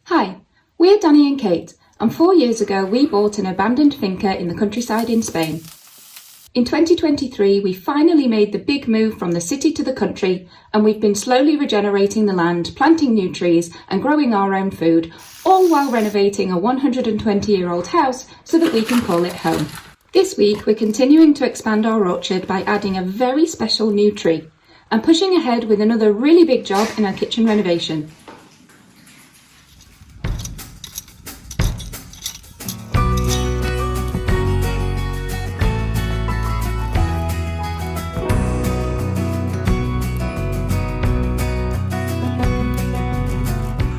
Hi, we're Danny and Kate, and 4 years ago we bought an abandoned finca in the countryside in Spain. In 2023 we finally made the big move from the city to the country, and we've been slowly regenerating the land, planting new trees and growing our own food, all while renovating a 120-year-old house so that we can call it home. This week we're continuing to expand our orchard by adding a very special new tree and pushing ahead with another really big job in our kitchen renovation.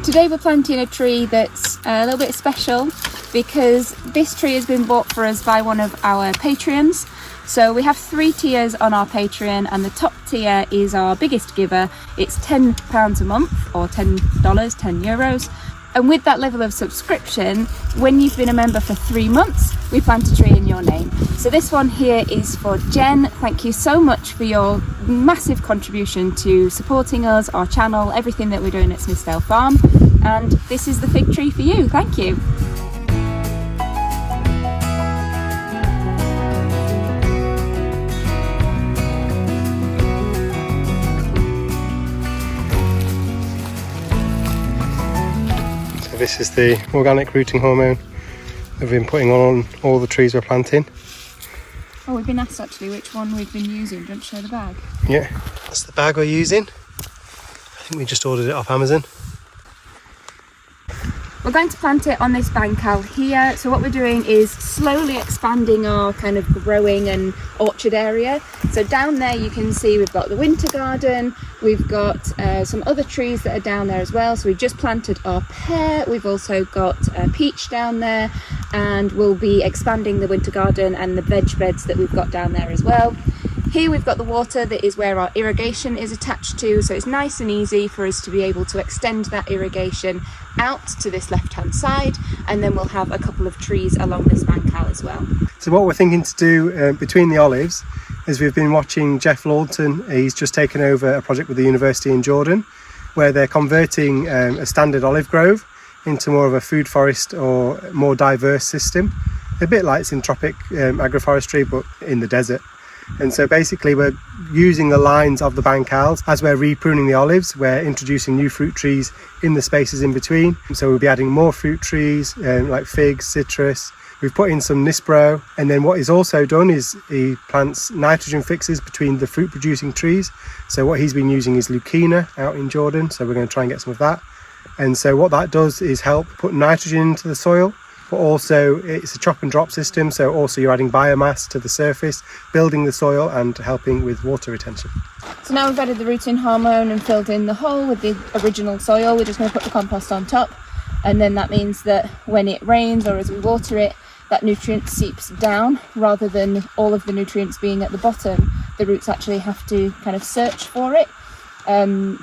Today we're planting a tree that's a little bit special because this tree has been bought for us by one of our Patreons. So we have 3 tiers on our Patreon, and the top tier is our biggest giver. It's £10 a month, or $10, €10. And with that level of subscription, when you've been a member for 3 months, we plant a tree in your name. So this one here is for Jen. Thank you so much for your massive contribution to supporting us, our channel, everything that we're doing at Smithdale Farm. And this is the fig tree for you. Thank you. So this is the organic rooting hormone that we've been putting on all the trees we're planting. Oh, we've been asked actually which one we've been using. Do you want to show the bag? Yeah, that's the bag we're using. I think we just ordered it off Amazon. We're going to plant it on this bancal here. So what we're doing is slowly expanding our kind of growing and orchard area. So down there you can see we've got the winter garden, we've got some other trees that are down there as well. So we've just planted our pear, we've also got peach down there, and we'll be expanding the winter garden and the veg beds that we've got down there as well. Here we've got the water that is where our irrigation is attached to, so it's nice and easy for us to be able to extend that irrigation out to this left-hand side, and then we'll have a couple of trees along this bancal as well. So what we're thinking to do between the olives is we've been watching Jeff Lawton. He's just taken over a project with the university in Jordan where they're converting a standard olive grove into more of a food forest or more diverse system, a bit like syntropic agroforestry but in the desert. And so basically we're using the lines of the bancals as we're repruning the olives. We're introducing new fruit trees in the spaces in between. So we'll be adding more fruit trees like figs, citrus. We've put in some Nispro, and then what he's also done is he plants nitrogen fixes between the fruit producing trees. So what he's been using is Lucina out in Jordan, so we're going to try and get some of that. And so what that does is help put nitrogen into the soil, but also it's a chop and drop system, so also you're adding biomass to the surface, building the soil and helping with water retention. So now we've added the rooting hormone and filled in the hole with the original soil. We're just going to put the compost on top, and then that means that when it rains or as we water it, that nutrient seeps down rather than all of the nutrients being at the bottom. The roots actually have to kind of search for it.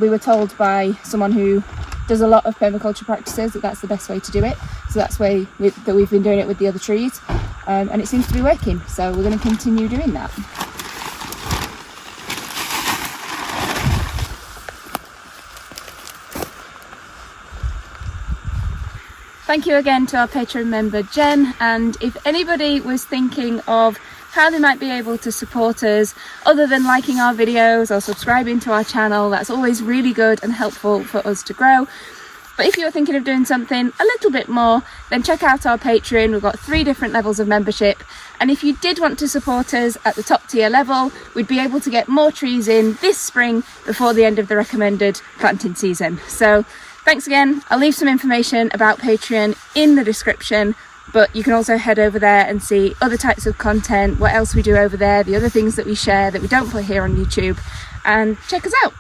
We were told by someone who does a lot of permaculture practices that that's the best way to do it. So that's why we've been doing it with the other trees, and it seems to be working. So we're going to continue doing that. Thank you again to our Patreon member Jen, and if anybody was thinking of how they might be able to support us other than liking our videos or subscribing to our channel, that's always really good and helpful for us to grow. But if you're thinking of doing something a little bit more, then check out our Patreon. We've got 3 different levels of membership, and if you did want to support us at the top tier level, we'd be able to get more trees in this spring before the end of the recommended planting season. So thanks again. I'll leave some information about Patreon in the description, but you can also head over there and see other types of content, what else we do over there, the other things that we share that we don't put here on YouTube, and check us out.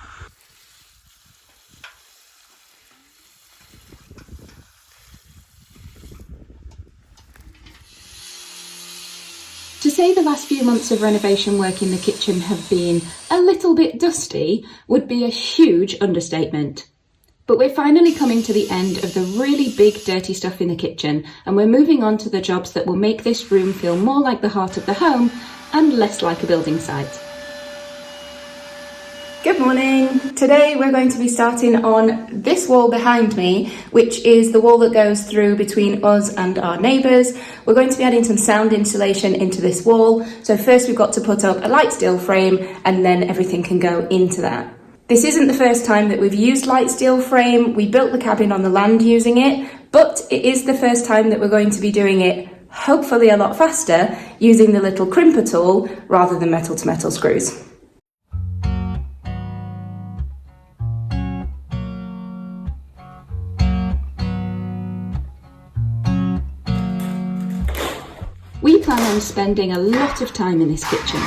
To say the last few months of renovation work in the kitchen have been a little bit dusty would be a huge understatement. But we're finally coming to the end of the really big dirty stuff in the kitchen, and we're moving on to the jobs that will make this room feel more like the heart of the home and less like a building site. Goodbye. morning. Today we're going to be starting on this wall behind me, which is the wall that goes through between us and our neighbours. We're going to be adding some sound insulation into this wall. So first we've got to put up a light steel frame and then everything can go into that. This isn't the first time that we've used light steel frame. We built the cabin on the land using it, but it is the first time that we're going to be doing it hopefully a lot faster using the little crimper tool rather than metal to metal screws. We plan on spending a lot of time in this kitchen,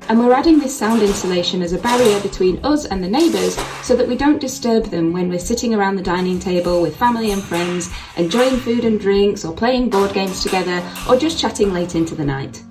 and we're adding this sound insulation as a barrier between us and the neighbours so that we don't disturb them when we're sitting around the dining table with family and friends, enjoying food and drinks or playing board games together or just chatting late into the night.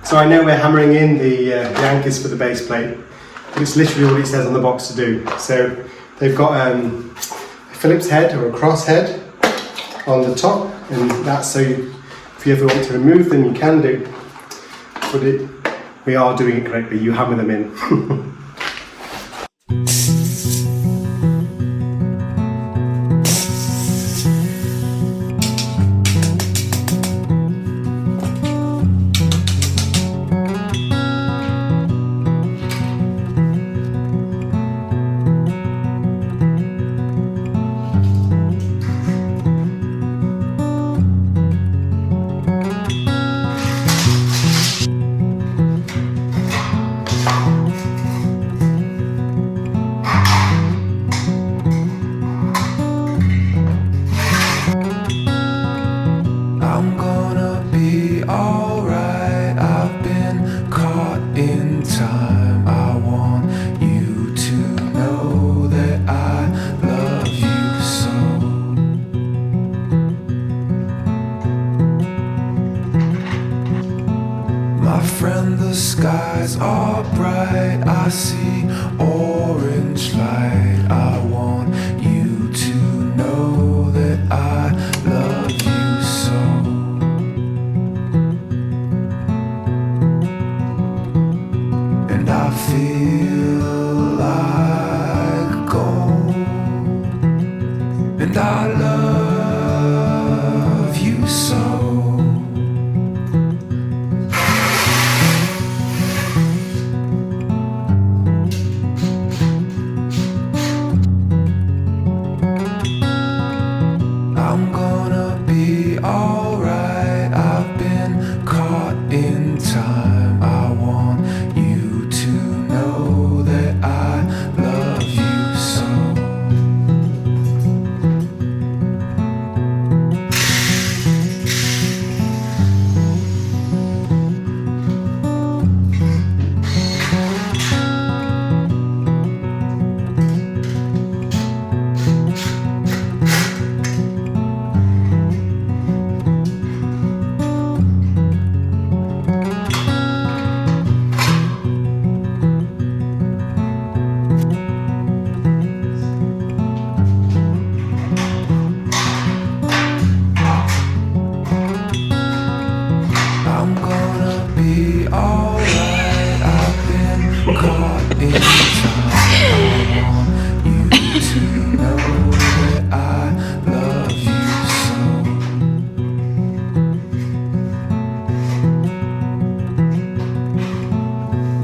So I know we're hammering in the anchors for the base plate, but it's literally all it says on the box to do. So they've got a Phillips head or a cross head on the top, and that's so if you ever want to remove them, you can do. But we are doing it correctly. You hammer them in. Skies are bright, I see orange light. I want you to know that I love you so. And I feel like gold, and I love you so.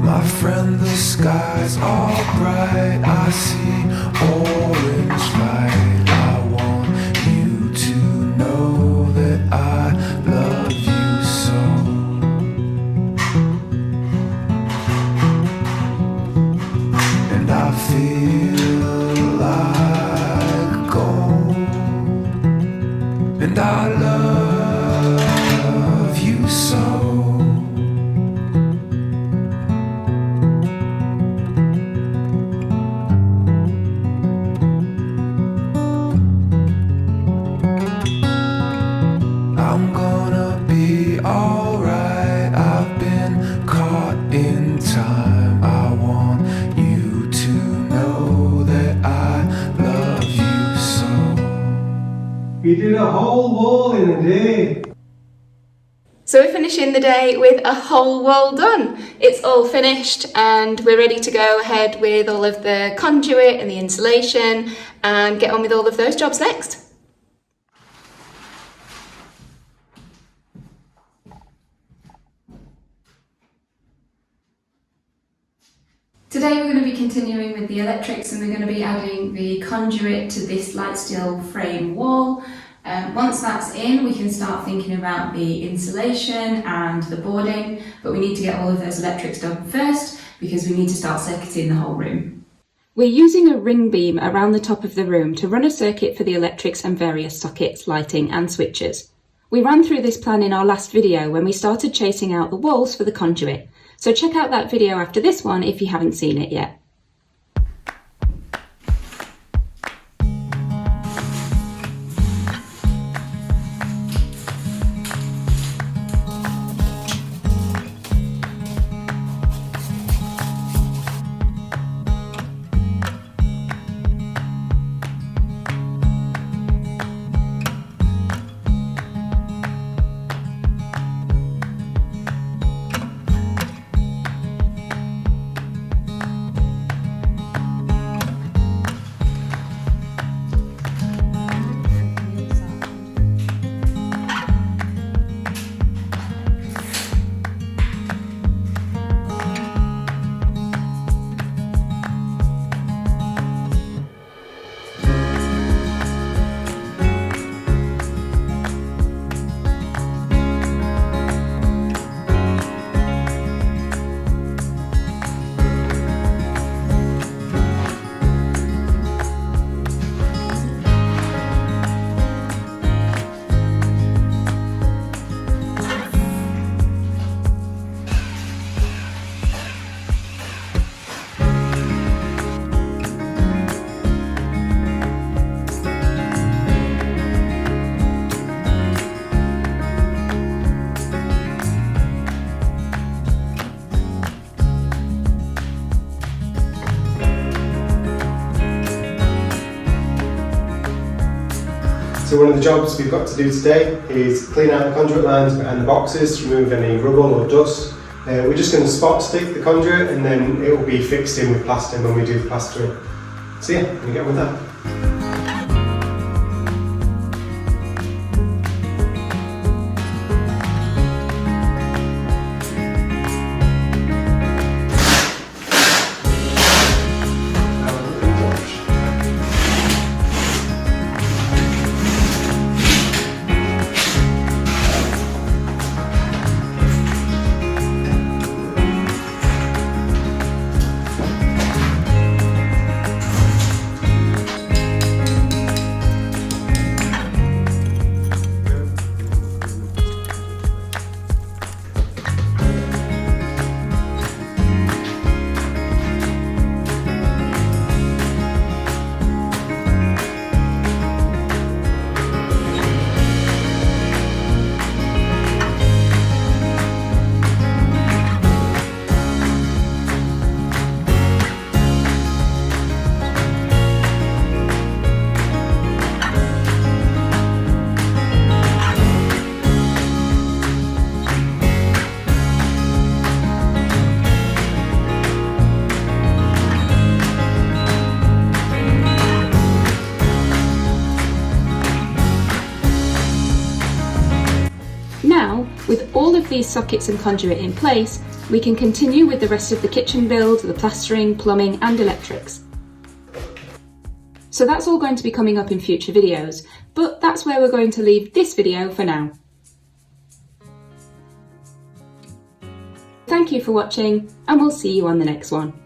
My friend, the skies are bright. I see orange light. I want you to know that I love you so. And I feel like gold. And I love you so. I'm gonna be alright. I've been caught in time. I want you to know that I love you so. We did a whole wall in a day. So we're finishing the day with a whole wall done. It's all finished and we're ready to go ahead with all of the conduit and the insulation and get on with all of those jobs next. Today we're going to be continuing with the electrics and we're going to be adding the conduit to this light steel frame wall. Once that's in, we can start thinking about the insulation and the boarding, but we need to get all of those electrics done first because we need to start circuiting the whole room. We're using a ring beam around the top of the room to run a circuit for the electrics and various sockets, lighting and switches. We ran through this plan in our last video when we started chasing out the walls for the conduit, so check out that video after this one if you haven't seen it yet. So one of the jobs we've got to do today is clean out the conduit lines and the boxes, remove any rubble or dust. We're just going to spot stick the conduit and then it will be fixed in with plaster when we do the plastering. So yeah, I'm going to get on with that. of these sockets and conduit in place, we can continue with the rest of the kitchen build, the plastering, plumbing and electrics. So that's all going to be coming up in future videos, but that's where we're going to leave this video for now. Thank you for watching, and we'll see you on the next one.